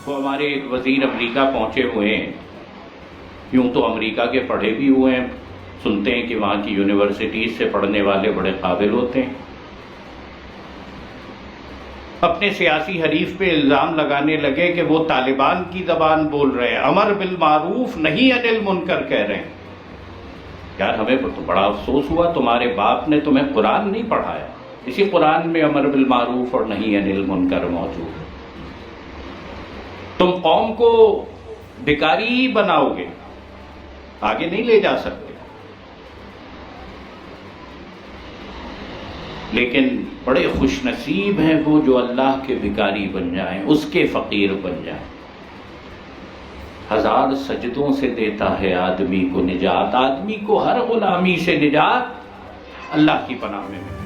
تو ہمارے ایک وزیر امریکہ پہنچے ہوئے ہیں، یوں تو امریکہ کے پڑھے بھی ہوئے ہیں، سنتے ہیں کہ وہاں کی یونیورسٹیز سے پڑھنے والے بڑے قابل ہوتے ہیں، اپنے سیاسی حریف پہ الزام لگانے لگے کہ وہ طالبان کی زبان بول رہے ہیں، امر بالمعروف نہیں عن المنکر کہہ رہے ہیں۔ یار ہمیں تو بڑا افسوس ہوا، تمہارے باپ نے تمہیں قرآن نہیں پڑھایا، اسی قرآن میں امر بالمعروف اور نہیں عن المنکر موجود ہے۔ تم قوم کو بھکاری ہی بناؤ گے، آگے نہیں لے جا سکتے۔ لیکن بڑے خوش نصیب ہیں وہ جو اللہ کے بھکاری بن جائیں، اس کے فقیر بن جائیں۔ 1000 سجدوں سے دیتا ہے آدمی کو نجات، آدمی کو ہر غلامی سے نجات اللہ کی پناہ میں ملتی ہے۔